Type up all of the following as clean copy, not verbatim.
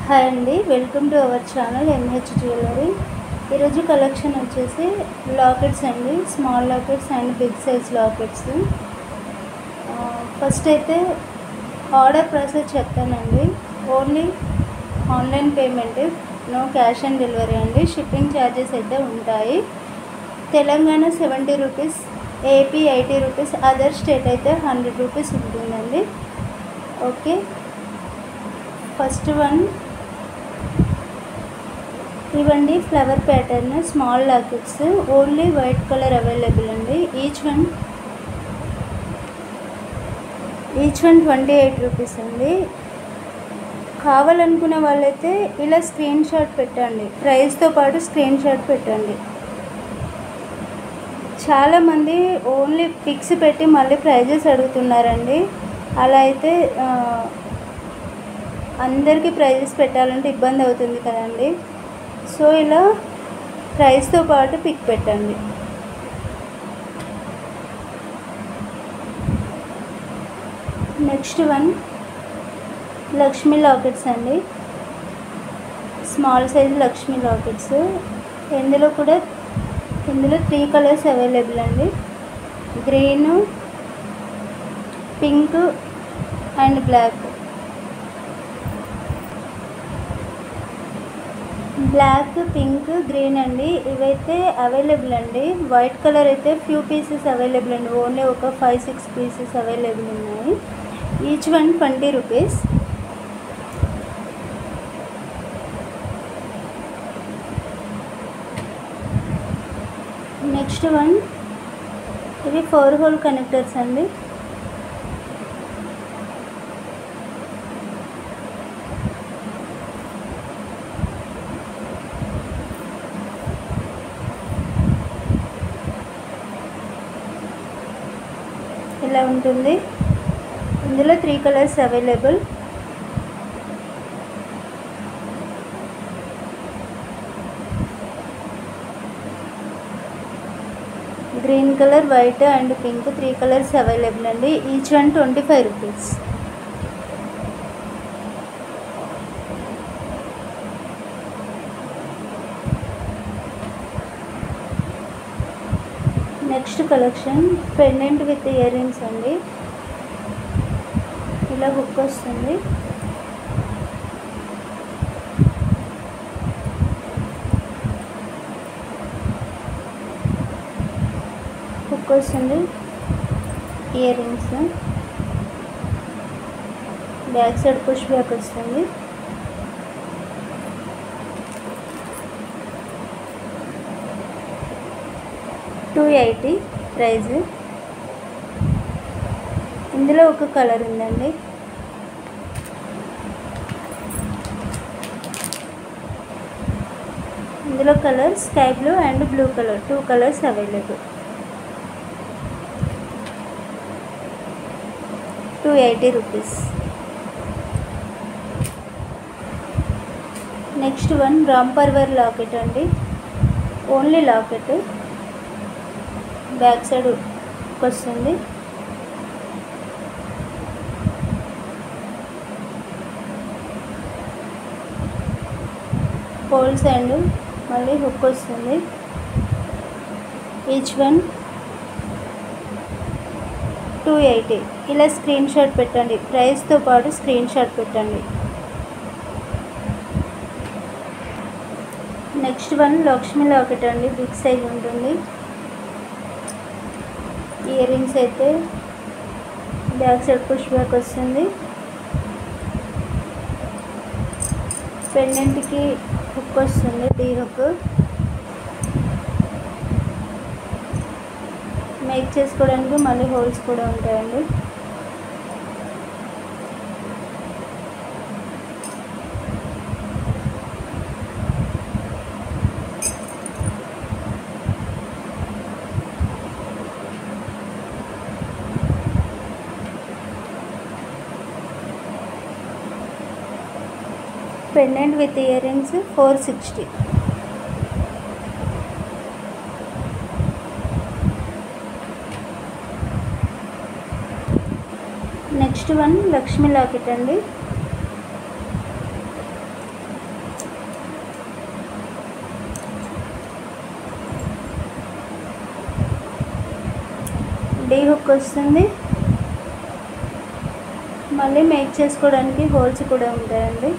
Hi అండి, welcome to our channel MH jewellery. ఈరోజు collection వచ్చేసి లాకెట్స్ అండి, small lockets and big size lockets. First అయితే order process చెప్తానండి. Only online payment, no cash on delivery అండి. Shipping charges అయితే ఉంటాయి. Telangana 70 rupees, AP 80 rupees, other state అయితే 100 rupees ఉంటుందండి. ఓకే, ఫస్ట్ వన్ ఇవ్వండి. Flower pattern small lockets, only white colour available అండి. Each one 28 rupees అండి. కావాలనుకునే వాళ్ళైతే ఇలా స్క్రీన్ షాట్ పెట్టండి, ప్రైస్తో పాటు స్క్రీన్ షాట్ పెట్టండి. చాలామంది ఓన్లీ పిక్స్ పెట్టి మళ్ళీ ప్రైజెస్ అడుగుతున్నారండి. అలా అయితే అందరికీ ప్రైజెస్ పెట్టాలంటే ఇబ్బంది అవుతుంది కదండి. సో ఇలా ప్రైస్తో పాటు పిక్ పెట్టండి. నెక్స్ట్ వన్ లక్ష్మీ లాకెట్స్ అండి, స్మాల్ సైజ్ లక్ష్మీ లాకెట్స్. ఇందులో 3 కలర్స్ అవైలబుల్ అండి. Green, pink and black. Black, pink, green అండి. ఇవైతే అవైలబుల్ అండి. వైట్ కలర్ అయితే ఫ్యూ పీసెస్ అవైలబుల్ అండి. ఓన్లీ ఒక 5-6 పీసెస్ అవైలబుల్ ఉన్నాయి. Each one 20 rupees. Next one ఇవి 4 హోల్ కనెక్టర్స్ అండి. ఇలా ఉంటుంది. ఇందులో 3 colours available. Green colour, white and pink 3 colours available అండి. Each one 25 rupees. Next collection pendant with earrings అండి. ఇలా హుక్ వస్తుంది. హుక్ వస్తుంది, earrings. Back side push back వస్తుంది. $280 ప్రైజ్. ఇందులో ఒక కలర్ ఉందండి. ఇందులో colour sky blue and blue colour, 2 colours available. 280 rupees. Next one రాంపర్వర్ లాకెట్ అండి. ఓన్లీ లాకెట్, బ్యాక్ సైడ్ వస్తుంది. హోల్స్ అండ్ మళ్ళీ హుక్ వస్తుంది. Each one 280. ఇలా స్క్రీన్ షాట్ పెట్టండి, ప్రైస్తో పాటు స్క్రీన్ షాట్ పెట్టండి. నెక్స్ట్ వన్ లక్ష్మీ లాకెట్ అండి, బిగ్ సైజ్ ఉంటుంది. ఇయర్ రింగ్స్ అయితే బ్యాక్ సైడ్ పుష్ బ్యాక్ వస్తుంది. పెండెంట్కి హుక్ వస్తుంది, డీ హుక్. మేక్ చేసుకోవడానికి మళ్ళీ హోల్స్ కూడా ఉంటాయండి. Pendant with ear rings 460. Next one Lakshmi locket అండి. డీ హుక్ వస్తుంది. మళ్ళీ మేక్ చేసుకోవడానికి హోల్స్ కూడా ఉంటాయండి.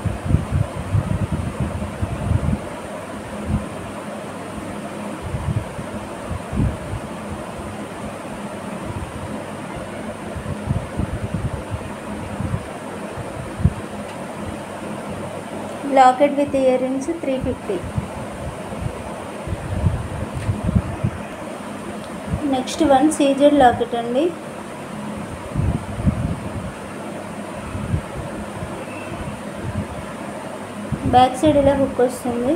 Locket with ear rings 350. Next one CZ locket అండి. బ్యాక్ సైడ్ ఇలా హుక్ వస్తుంది.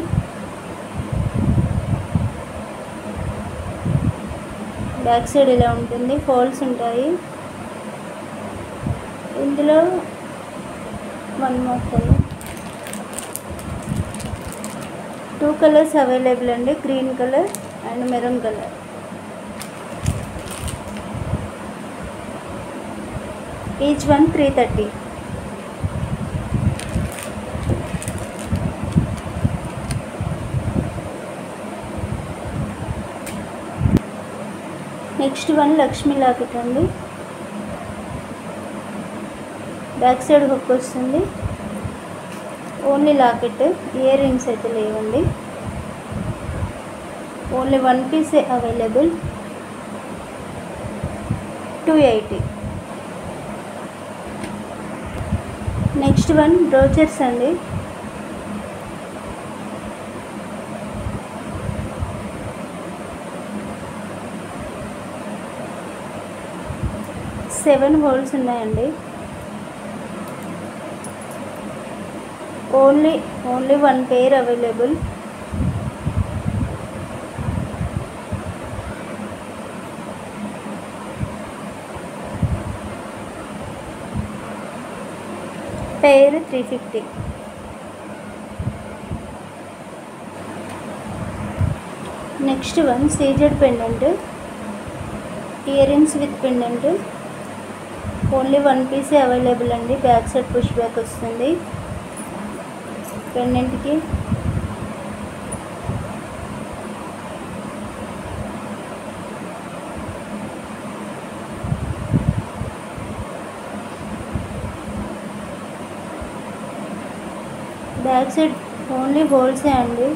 బ్యాక్ సైడ్ ఇలా ఉంటుంది, ఫోల్డ్స్ ఉంటాయి. ఇందులో one more colour, 2 colours available అండి, green colour and maroon colour. Each one 330. Next one Lakshmi locket అండి. బ్యాక్ సైడ్ హుక్ వస్తుంది. ఓన్లీ లాకెట్, ఇయర్ రింగ్స్ అయితే లేవండి. Only 1 piece available, 280. Next one brooches అండి. సెవెన్ హోల్స్ ఉన్నాయండి. Only 1 pair available. Pair 350. Next one CZ pendant, earrings with pendant. Only 1 పీసే available అండి. Back side push back వస్తుంది పెండెంట్కి. Back side only హోల్సే అండి,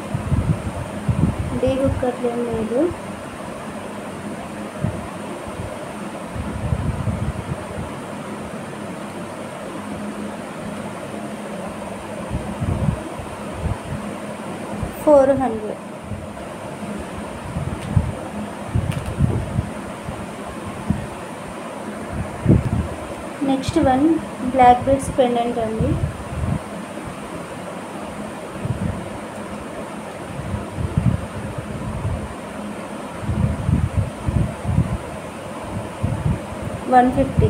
డీ హుక్ అట్లేం లేదు. $400. Next one black beads pendant అండి. $150.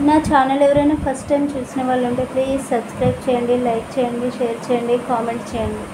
నా ఛానల్ ఎవరైనా ఫస్ట్ టైం చూసిన వాళ్ళు ఉంటే ప్లీజ్ సబ్స్క్రైబ్ చేయండి, లైక్ చేయండి, షేర్ చేయండి, కామెంట్ చేయండి.